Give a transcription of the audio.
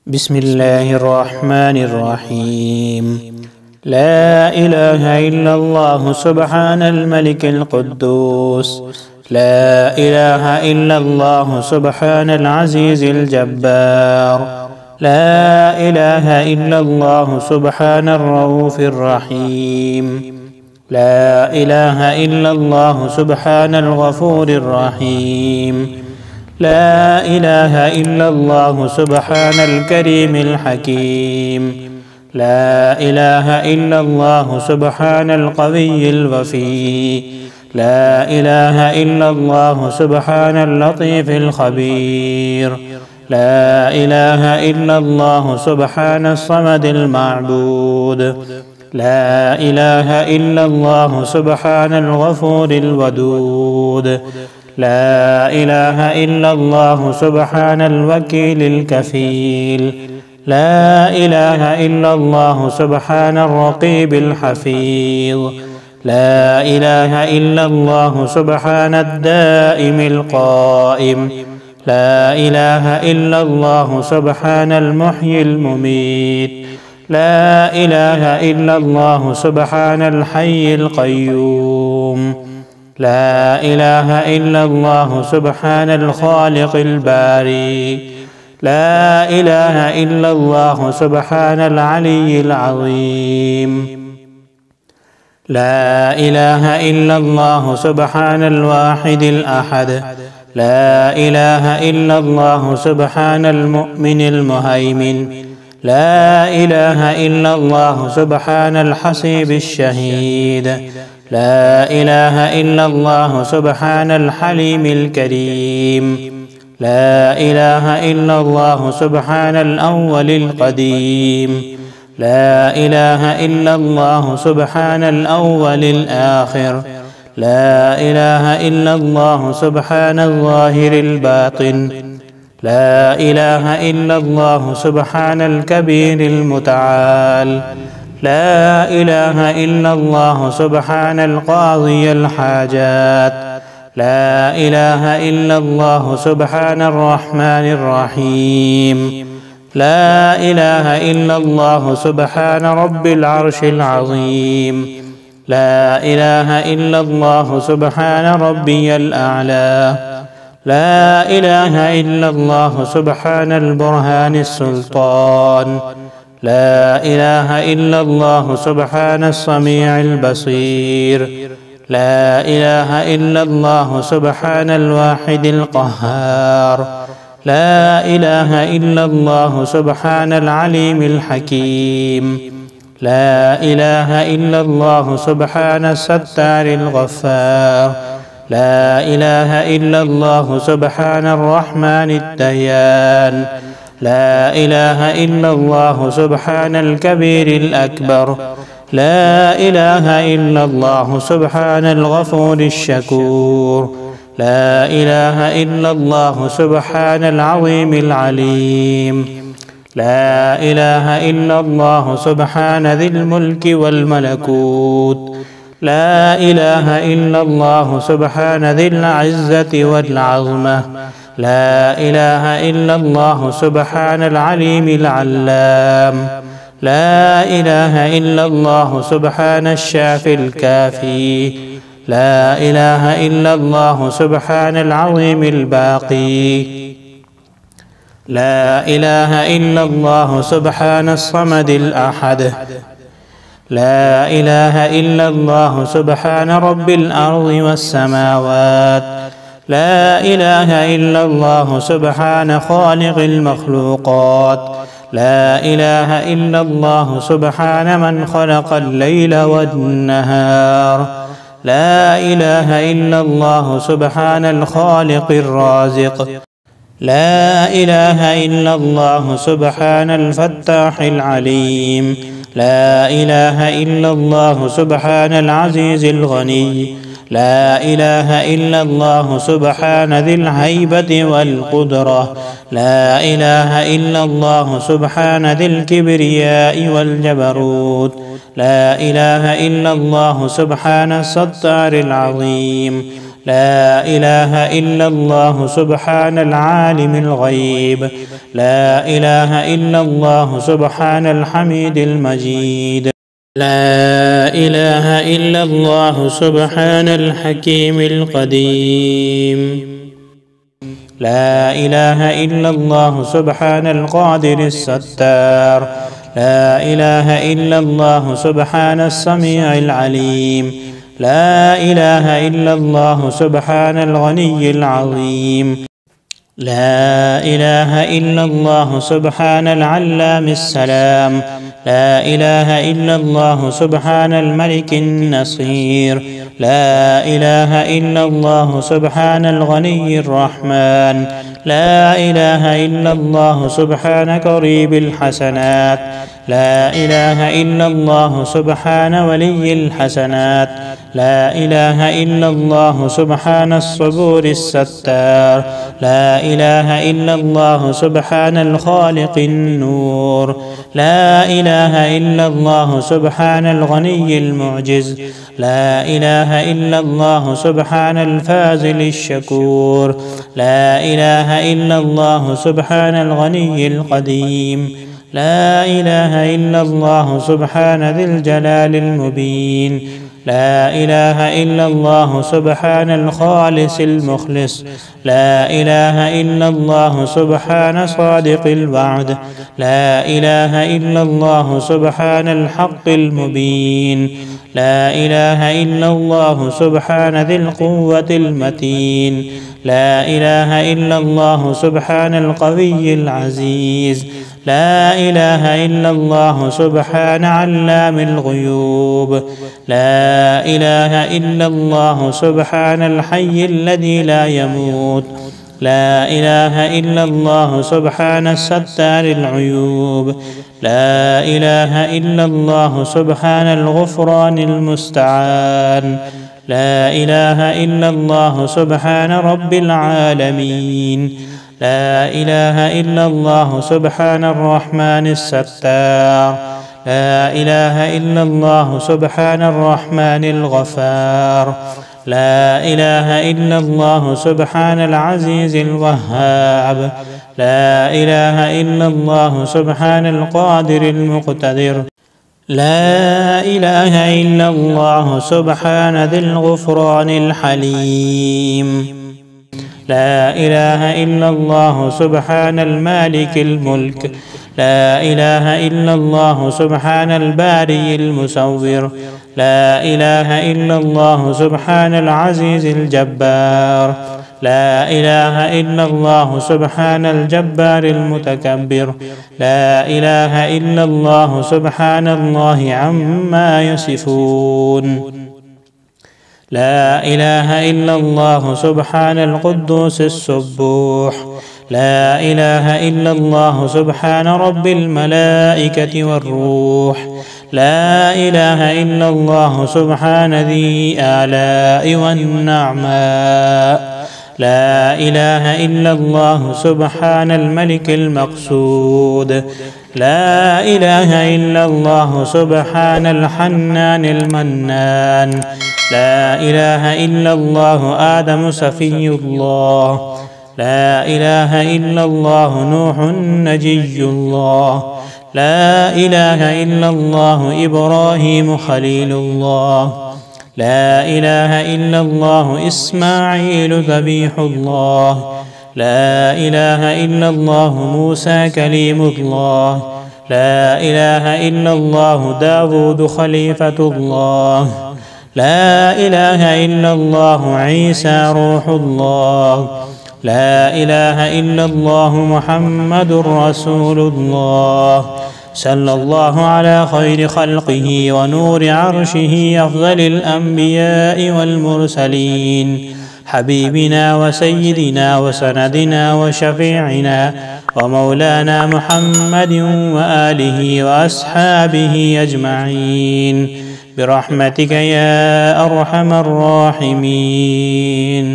بسم الله الرحمن الرحيم. لا إله إلا الله سبحان الملك القدوس. لا إله إلا الله سبحان العزيز الجبار. لا إله إلا الله سبحان الرؤوف الرحيم. لا إله إلا الله سبحان الغفور الرحيم. لا إله إلا الله سبحان الكريم الحكيم. لا إله إلا الله سبحان القوي الوفي. لا إله إلا الله سبحان اللطيف الخبير. لا إله إلا الله سبحان الصمد المعبود. لا إله إلا الله سبحان الغفور الودود. لا إله إلا الله سبحان الوكيل الكفيل. لا إله إلا الله سبحان الرقيب الحفيظ. لا إله إلا الله سبحان الدائم القائم. لا إله إلا الله سبحان المحيي المميت. لا إله إلا الله سبحان الحي القيوم. لا إله إلا الله سبحان الخالق الباري. لا إله إلا الله سبحان العلي العظيم. لا إله إلا الله سبحان الواحد الأحد. لا إله إلا الله سبحان المؤمن المهيمن. لا إله إلا الله سبحان الحسيب الشهيد. لا إله إلا الله سبحان الحليم الكريم. لا إله إلا الله سبحان الأول القديم. لا إله إلا الله سبحان الأول الآخر. لا إله إلا الله سبحان الظاهر الباطن. لا إله إلا الله سبحان الكبير المتعال. لا إله إلا الله سبحان القاضي الحاجات. لا إله إلا الله سبحان الرحمن الرحيم. لا إله إلا الله سبحان رب العرش العظيم. لا إله إلا الله سبحان ربي الأعلى. لا إله إلا الله سبحان البرهان السلطان. لا إله إلا الله سبحان السميع البصير. لا إله إلا الله سبحان الواحد القهار. لا إله إلا الله سبحان العليم الحكيم. لا إله إلا الله سبحان الستار الغفار. لا إله إلا الله سبحان الرحمن الديان. لا إله إلا الله سبحان الكبير الأكبر. لا إله إلا الله سبحان الغفور الشكور. لا إله إلا الله سبحان العظيم العليم. لا إله إلا الله سبحان ذي الملك والملكوت. لا إله إلا الله سبحان ذي العزة والعظمة. لا إله إلا الله سبحان العليم العلام. لا إله إلا الله سبحان الشافي الكافي. لا إله إلا الله سبحان العظيم الباقي. لا إله إلا الله سبحان الصمد الأحد. لا إله إلا الله سبحان رب الأرض والسماوات. لا إله إلا الله سبحان خالق المخلوقات. لا إله إلا الله سبحان من خلق الليل والنهار. لا إله إلا الله سبحان الخالق الرازق. لا إله إلا الله سبحان الفتاح العليم. لا إله إلا الله سبحان العزيز الغني. لا إله إلا الله سبحان ذي الهيبة والقدرة. لا إله إلا الله سبحان ذي الكبرياء والجبروت. لا إله إلا الله سبحان الستار العظيم. لا إله إلا الله سبحان العالم الغيب. لا إله إلا الله سبحان الحميد المجيد. لا إله إلا الله سبحان الحكيم القديم. لا إله إلا الله سبحان القادر الستار. لا إله إلا الله سبحان السميع العليم. لا إله إلا الله سبحان الغني العظيم. لا إله إلا الله سبحان العلام السلام. لا إله إلا الله سبحان الملك النصير. لا إله إلا الله سبحان الغني الرحمن. لا إله إلا الله سبحان قريب الحسنات. لا إله إلا الله سبحان ولي الحسنات. لا إله إلا الله سبحان الصبور الستار. لا إله إلا الله سبحان الخالق النور. لا إله إلا الله سبحان الغني المعجز. لا إله إلا الله سبحان الفاضل الشكور. لا إله إلا الله سبحان الغني القديم. لا إله إلا الله سبحان ذي الجلال المبين. لا إله إلا الله سبحان الخالص المخلص. لا إله إلا الله سبحان صادق الوعد. لا إله إلا الله سبحان الحق المبين. لا إله إلا الله سبحان ذي القوة المتين. لا إله إلا الله سبحان القوي العزيز. لا إله إلا الله سبحان علام الغيوب. لا إله إلا الله سبحان الحي الذي لا يموت. لا إله إلا الله سبحان ستار العيوب. لا إله إلا الله سبحان الغفران المستعان. لا إله إلا الله سبحان رب العالمين. لا إله إلا الله سبحان الرحمن الستار. لا إله إلا الله سبحان الرحمن الغفار. لا إله إلا الله سبحان العزيز الوهاب. لا إله إلا الله سبحان القادر المقتدر. لا إله إلا الله سبحان ذي الغفران الحليم. لا إله إلا الله سبحان المالك الملك. لا إله إلا الله سبحان الباري المصور. لا إله إلا الله سبحان العزيز الجبار. لا إله إلا الله سبحان الجبار المتكبر. لا إله إلا الله سبحان الله عما يصفون. لا إله إلا الله سبحان القدوس السبوح. لا إله إلا الله سبحان رب الملائكة والروح. لا إله إلا الله سبحان ذي آلاء والنعماء. لا إله إلا الله سبحان الملك المقصود. لا إله إلا الله سبحان الحنان المنان. لا إله إلا الله آدم صفي الله. لا إله إلا الله نوح نجي الله. لا إله إلا الله إبراهيم خليل الله. لا إله إلا الله إسماعيل ذبيح الله. لا إله إلا الله موسى كليم الله. لا إله إلا الله داود خليفة الله. لا إله إلا الله عيسى روح الله. لا إله إلا الله محمد رسول الله صلى الله على خير خلقه ونور عرشه أفضل الأنبياء والمرسلين حبيبنا وسيدنا وسندنا وشفيعنا ومولانا محمد وآله وأصحابه أجمعين برحمتك يا أرحم الراحمين.